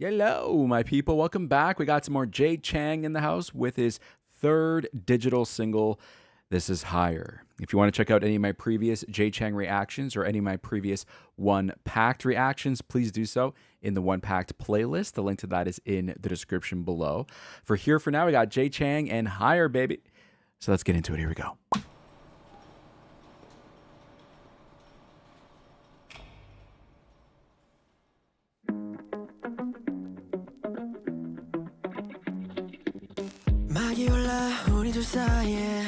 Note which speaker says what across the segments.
Speaker 1: Hello, my people. Welcome back. We got some more Jay Chang in the house with his third digital single. This is Higher. If you want to check out any of my previous Jay Chang reactions or any of my previous One Pact reactions, please do so in the One Pact playlist. The link to that is in the description below. For here for now, we got Jay Chang and Higher, baby. So let's get into it. Here we go.
Speaker 2: 막이 올라 우리 둘 사이에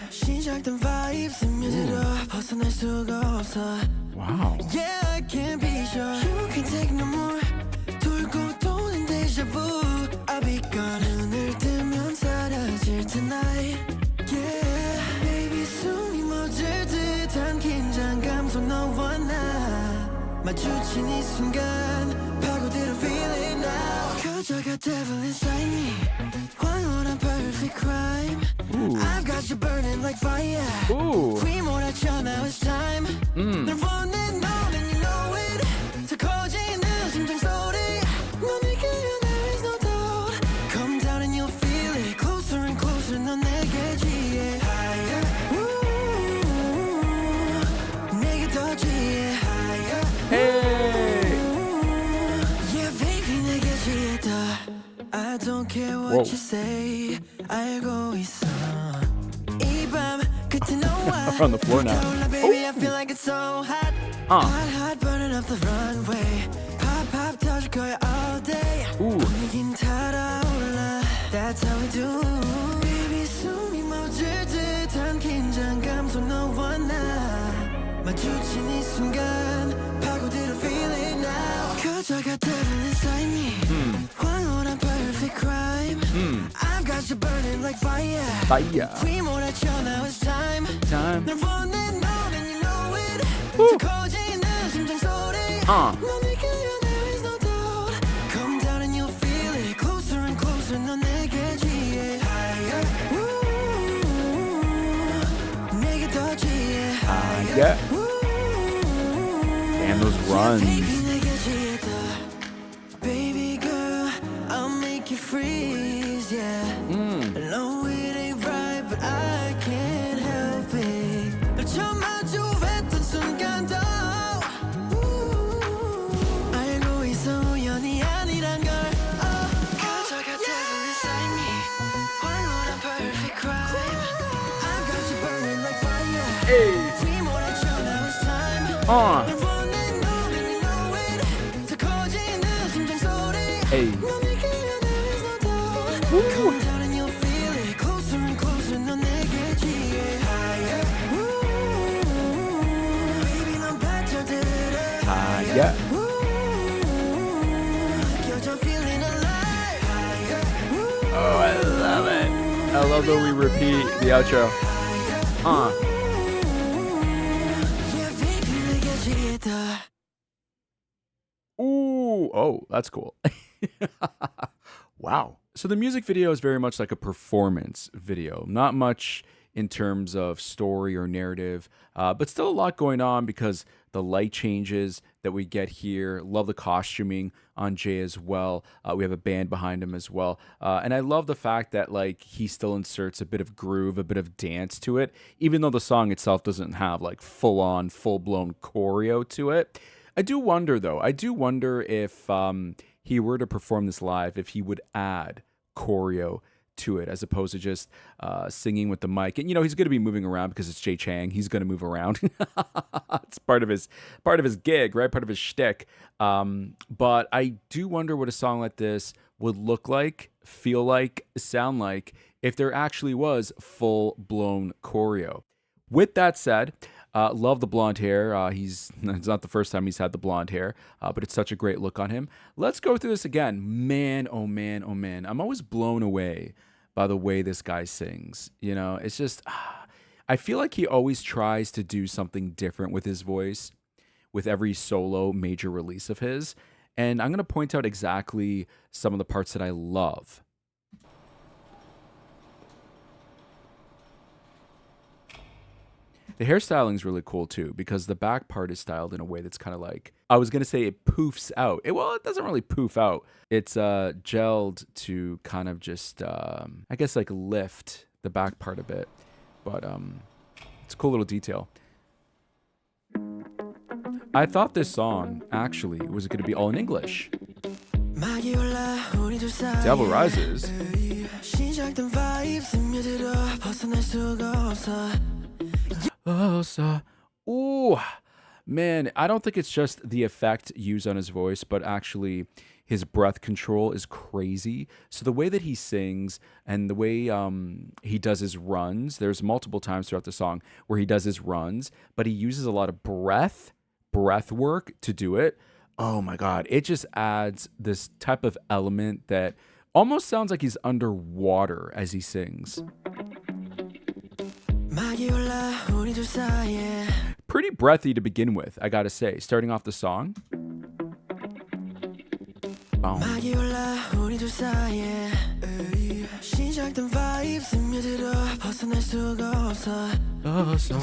Speaker 2: 시작된 vibe 스며들어 벗어날 수가 없어.
Speaker 1: Wow.
Speaker 2: Yeah, I can't be sure. You can take no more. 돌고 도는 deja vu. I'll be gone. 눈을 뜨면 사라질 tonight. Yeah, baby 숨이 멎을 듯한 긴장감 속 너와 나 마주친 이 순간 파고들어 feel it now. Cause I got devil inside me. 황홀한 perfect crime.
Speaker 1: Ooh.
Speaker 2: I've got you burning like fire.
Speaker 1: Ooh.
Speaker 2: We more like now it's time. 널 원해 너 and you know it. 더 커지는 심장 소리. 너에게 there is no doubt. Come down and you'll feel it. Closer and closer 넌 내게 취해. Higher. 내게 더 취해. Higher.
Speaker 1: Hey.
Speaker 2: Yeah, baby 내게 취했다. I don't care what
Speaker 1: Whoa.
Speaker 2: you say. 알고 있어. 이 밤 끝에 너와
Speaker 1: We're on the floor now.
Speaker 2: 타올라, baby, I feel like it's so hot. Hot, hot, burning up the runway. Pop, pop, 터질 거야 all day.
Speaker 1: Ooh.
Speaker 2: 분위긴 달아올라. That's how we do. Baby, 숨이 멎을 듯한 긴장감 속 너와 나 마주친 이 순간 파고들어 feel it now. Cause I got devil inside me. 황홀한 perfect crime. I've got you burning like fire.
Speaker 1: Fire.
Speaker 2: We more like now it's time.
Speaker 1: Time.
Speaker 2: 널 원해 너 and you know it. 더 커지는 심장 소리. 너에게 there is no doubt. Come down and you'll feel it. Closer and closer 넌 내게 취해. Higher. 내게 더 취해.
Speaker 1: Yeah. Damn those runs.
Speaker 2: Baby 내게 취했다. Baby girl, I'll make you freeze, yeah. I know it ain't right, but I can't help it. 널 처음 마주했던 순간도 알고 있어 우연이 아니란 걸. Cause I got devil inside me. 황홀한 perfect crime. I've got you burning like fire.
Speaker 1: Hey.
Speaker 2: We more like now it's time. 널 원해 너 and you know it. 더 커지는 심장 소리.
Speaker 1: Hey.
Speaker 2: 너에게 there is no doubt. Come down and you'll feel it. Closer and closer 넌 내게 취해. Higher. Baby 넌 빠져들어.
Speaker 1: Yeah.
Speaker 2: 느껴져 feeling alive. Higher.
Speaker 1: Oh, I love it. I love that we repeat the outro.
Speaker 2: Yeah, baby 내게 취했다.
Speaker 1: Ooh. Oh, that's cool. Wow. So the music video is very much like a performance video. Not much in terms of story or narrative, but still a lot going on because the light changes that we get here. Love the costuming on Jay as well. We have a band behind him as well. And I love the fact that like he still inserts a bit of groove, a bit of dance to it, even though the song itself doesn't have like full-on, full-blown choreo to it. I do wonder though, if he were to perform this live, if he would add choreo to it as opposed to just singing with the mic. And you know he's going to be moving around because it's Jay Chang. He's going to move around. It's part of his gig, right? Part of his shtick. But I do wonder what a song like this would look like, feel like, sound like if there actually was full blown choreo. With that said, love the blonde hair. It's not the first time he's had the blonde hair, but it's such a great look on him. Let's go through this again. Man, oh man, oh man. I'm always blown away by the way this guy sings. You know, it's just, I feel like he always tries to do something different with his voice with every solo major release of his. And I'm going to point out exactly some of the parts that I love. The hairstyling is really cool too because the back part is styled in a way that's kind of like I was gonna say it poofs out. It doesn't really poof out. It's gelled to kind of just I guess like lift the back part a bit, but it's a cool little detail. I thought this song actually was going to be all in English. Devil Rises. Ooh, man, I don't think it's just the effect used on his voice, but actually his breath control is crazy. So the way that he sings and the way he does his runs, there's multiple times throughout the song where he does his runs, but he uses a lot of breath work to do it. Oh my God, it just adds this type of element that almost sounds like he's underwater as he sings. Pretty breathy to begin with, I gotta say. Starting off the song. Boom.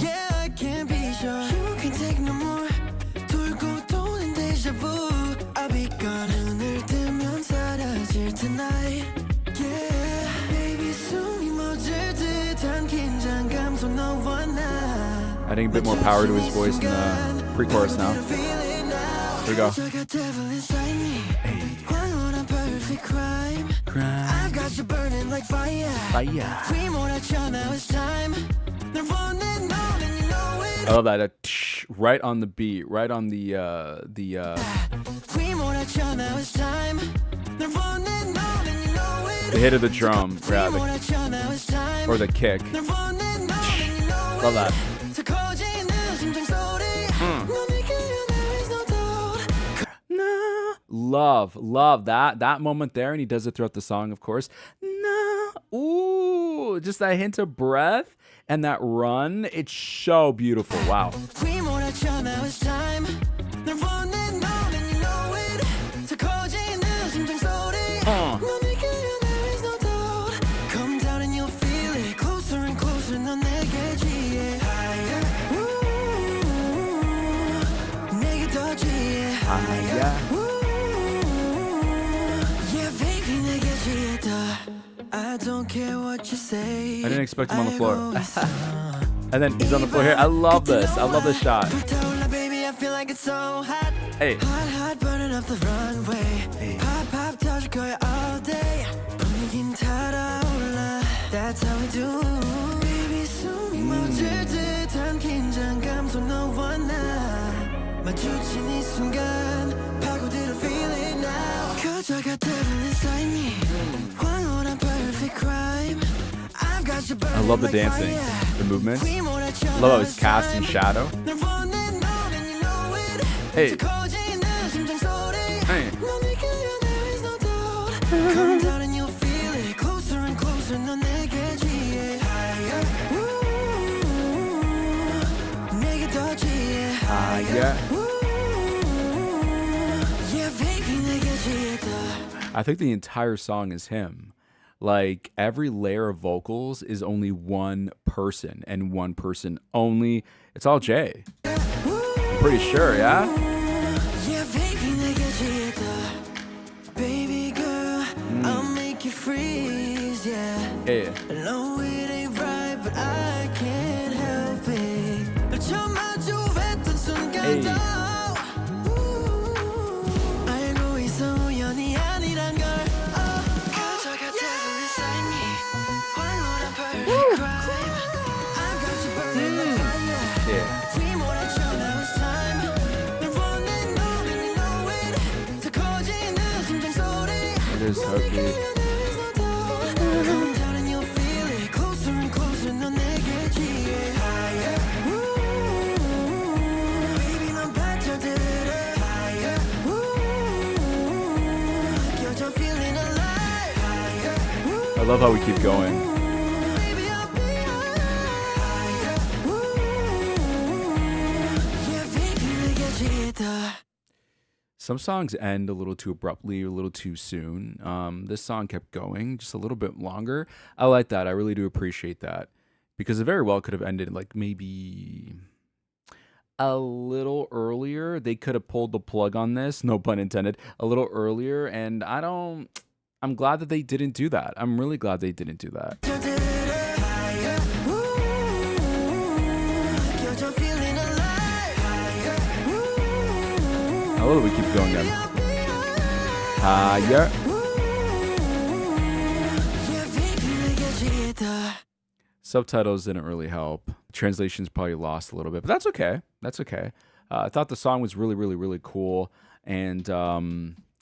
Speaker 2: Yeah, I can't be sure. You can take no more. 돌고 도는 deja vu. I'll be gone. 눈을 뜨면 사라질 tonight. Yeah, baby, 숨이 멎을 듯한 긴장감 속 너와 나.
Speaker 1: Adding a bit more power to his voice in the pre-chorus now. Here we go. Hey.
Speaker 2: I've got you burning like fire. We more now it's time.
Speaker 1: I love that. Right on the beat, right on the hit of the drum, yeah, or the kick. Love that. Love that moment there, and he does it throughout the song, of course. No, ooh, just that hint of breath and that run. It's so beautiful. Wow.
Speaker 2: Come down and you'll feel it closer and closer. 넌 내게 취해. 내게 더 취해. I don't care what you say.
Speaker 1: I didn't expect him on the floor. And then he's on the floor here. I love this. I love this shot.
Speaker 2: Baby, I feel like it's so hot.
Speaker 1: Hey.
Speaker 2: Hot, burning up the runway.
Speaker 1: Hey.
Speaker 2: Pop, touch 거야 all day. 분위긴 타라올라. That's how we do. Baby, 숨이 멎을 듯한 긴장감 속 너와 나. 마주친 이 순간 파고들어 feel it now. 그저가 devil inside me. 황홀한 perfect crime. I've got you burning
Speaker 1: I love the
Speaker 2: like
Speaker 1: dancing,
Speaker 2: fire.
Speaker 1: the movements. Love how it's cast in shadow. Hey. Hey.
Speaker 2: Come down and you'll feel it closer and closer. 넌 내게 취해. 내게 더 취해.
Speaker 1: Yeah.
Speaker 2: Yeah, baby, 내게 취했다.
Speaker 1: I think the entire song is him. Like every layer of vocals is only one person and one person only. It's all Jay. I'm pretty sure, yeah?
Speaker 2: Yeah, baby, 내게 취했다. Baby girl, I'll make you freeze, yeah.
Speaker 1: Yeah.
Speaker 2: I know it ain't right, but I can't help it. 널 처음 마주했던 순간도 알고 있어 우연이 아니란 걸. 그저가 devil inside me. 황홀한 perfect crime. I've got you burning like fire.
Speaker 1: Yeah.
Speaker 2: We 몰아쳐 now it's time. 널 원해 넌 and you know it. 더 커지는 심장 소리.
Speaker 1: It is heartbeat.
Speaker 2: Come down and you'll feel it closer and closer. 넌 내게 취해. Baby, 넌 반짝들어. 느껴져 feeling alive.
Speaker 1: I love how we keep going.
Speaker 2: Baby, I'll be higher. Yeah, baby, 내게 취했다.
Speaker 1: Some songs end a little too abruptly, a little too soon. This song kept going just a little bit longer. I like that. I really do appreciate that. because it very well could have ended like maybe a little earlier. They could have pulled the plug on this, no pun intended, a little earlier. And I'm glad that they didn't do that. I'm really glad they didn't do that. I love that we keep going down. Higher. Subtitles didn't really help. Translations probably lost a little bit, but that's okay. That's okay. I thought the song was really, really, really cool. And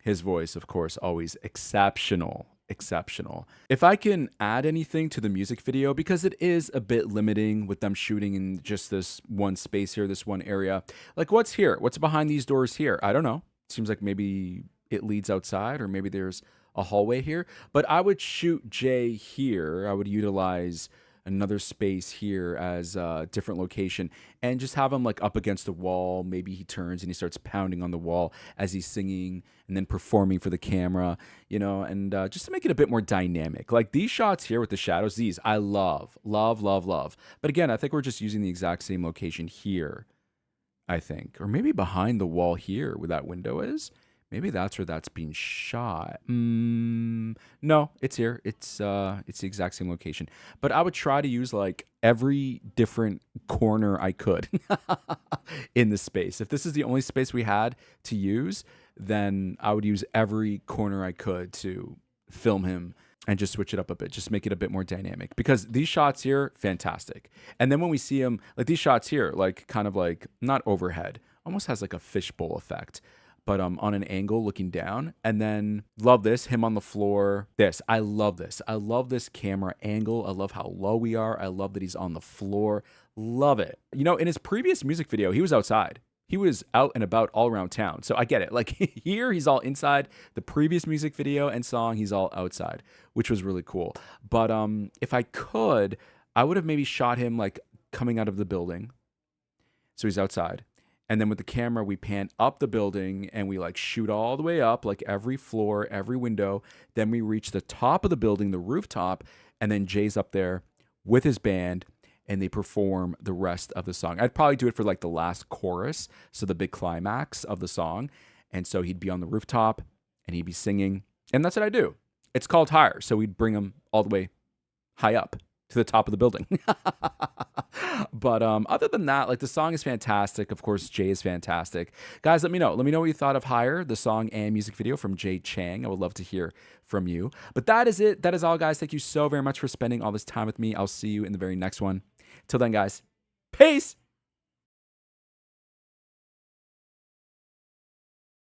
Speaker 1: his voice, of course, always exceptional. Exceptional. If I can add anything to the music video, because it is a bit limiting with them shooting in just this one space here, this one area. Like, what's here? What's behind these doors here? I don't know. Seems like maybe it leads outside, or maybe there's a hallway here. But I would shoot Jay here. I would utilize another space here as a different location and just have him like up against the wall. Maybe he turns and he starts pounding on the wall as he's singing and then performing for the camera, you know, and just to make it a bit more dynamic. Like these shots here with the shadows, these I love. But again, I think we're just using the exact same location here, I think. Or maybe behind the wall here where that window is. Maybe that's where that's being shot. No, it's here. It's the exact same location. But I would try to use like every different corner I could in the space. If this is the only space we had to use, then I would use every corner I could to film him and just switch it up a bit, just make it a bit more dynamic. Because these shots here, fantastic. And then when we see him, like these shots here, like kind of like not overhead, almost has like a fishbowl effect. But on an angle looking down. And then love this, him on the floor. I love this. I love this camera angle. I love how low we are. I love that he's on the floor. Love it. You know, in his previous music video, he was outside. He was out and about all around town. So I get it. Like here, he's all inside. The previous music video and song, he's all outside, which was really cool. But if I could, I would have maybe shot him like coming out of the building. So he's outside. And then with the camera, we pan up the building and we like shoot all the way up, like every floor, every window. Then we reach the top of the building, the rooftop, and then Jay's up there with his band and they perform the rest of the song. I'd probably do it for like the last chorus, so the big climax of the song. And so he'd be on the rooftop and he'd be singing. And that's what I do. It's called Higher. So we'd bring him all the way high up to the top of the building. But other than that, like the song is fantastic. Of course, Jay is fantastic. Guys, let me know. Let me know what you thought of Higher, the song and music video from Jay Chang. I would love to hear from you. But that is it. That is all, guys. Thank you so very much for spending all this time with me. I'll see you in the very next one. Till then, guys, peace.